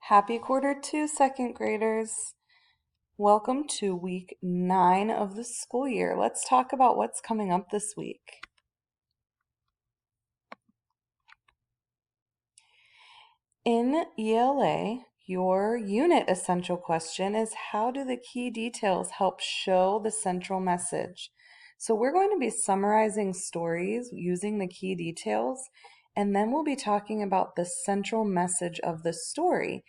Happy quarter 2, second graders. Welcome to week 9 of the school year. Let's talk about what's coming up this week. In ELA, your unit essential question is, how do the key details help show the central message? So we're going to be summarizing stories using the key details, and then we'll be talking about the central message of the story.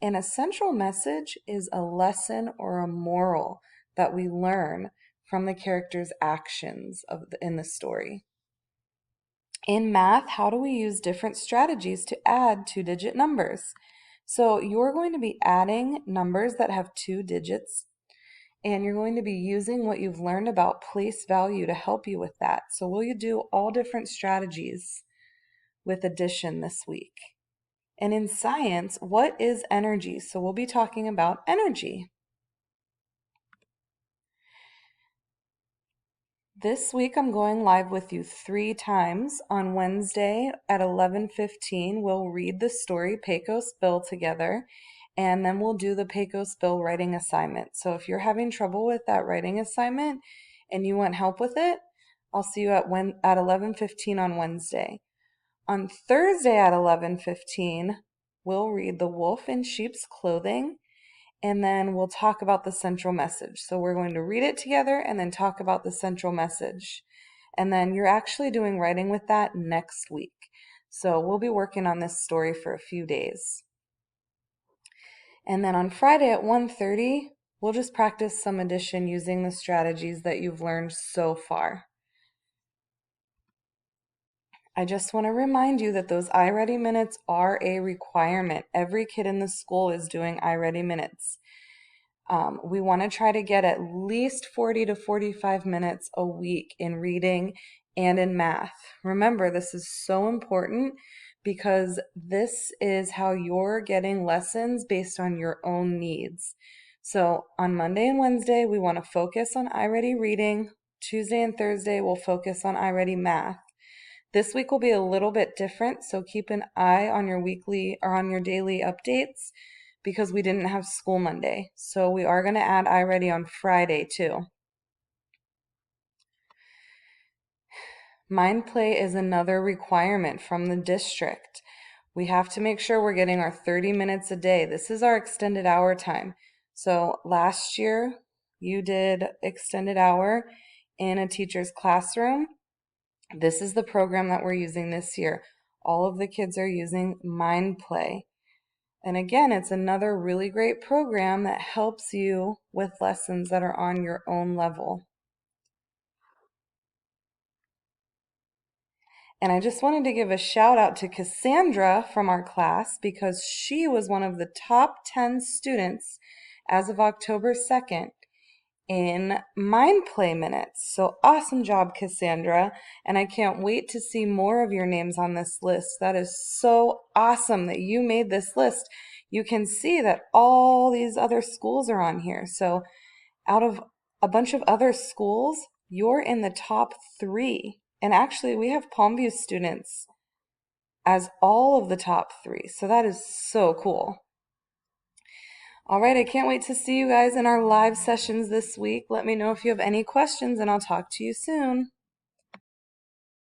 And a central message is a lesson or a moral that we learn from the character's actions in the story. In math, how do we use different strategies to add two-digit numbers? So you're going to be adding numbers that have 2 digits, and you're going to be using what you've learned about place value to help you with that. So we'll do all different strategies with addition this week. And in science, what is energy? So we'll be talking about energy. This week I'm going live with you 3 times. On Wednesday at 11:15, we'll read the story Pecos Bill together, and then we'll do the Pecos Bill writing assignment. So if you're having trouble with that writing assignment and you want help with it, I'll see you at 11:15 on Wednesday. On Thursday at 11:15, we'll read The Wolf in Sheep's Clothing, and then we'll talk about the central message. So we're going to read it together and then talk about the central message. And then you're actually doing writing with that next week. So we'll be working on this story for a few days. And then on Friday at 1:30, we'll just practice some addition using the strategies that you've learned so far. I just want to remind you that those iReady minutes are a requirement. Every kid in the school is doing iReady minutes. We want to try to get at least 40 to 45 minutes a week in reading and in math. Remember, this is so important because this is how you're getting lessons based on your own needs. So on Monday and Wednesday, we want to focus on iReady reading. Tuesday and Thursday, we'll focus on iReady math. This week will be a little bit different, so keep an eye on your weekly or on your daily updates because we didn't have school Monday. So we are going to add iReady on Friday too. Mind play is another requirement from the district. We have to make sure we're getting our 30 minutes a day. This is our extended hour time. So last year you did extended hour in a teacher's classroom. This is the program that we're using this year. All of the kids are using Mind Play. And again, it's another really great program that helps you with lessons that are on your own level. And I just wanted to give a shout out to Cassandra from our class because she was one of the top 10 students as of October 2nd in Mind Play minutes. So awesome job, Cassandra. And I can't wait to see more of your names on this list. That is so awesome that you made this list. You can see that all these other schools are on here. So out of a bunch of other schools, you're in the top 3. And actually, we have Palmview students as all of the top 3. So that is so cool. All right, I can't wait to see you guys in our live sessions this week. Let me know if you have any questions, and I'll talk to you soon.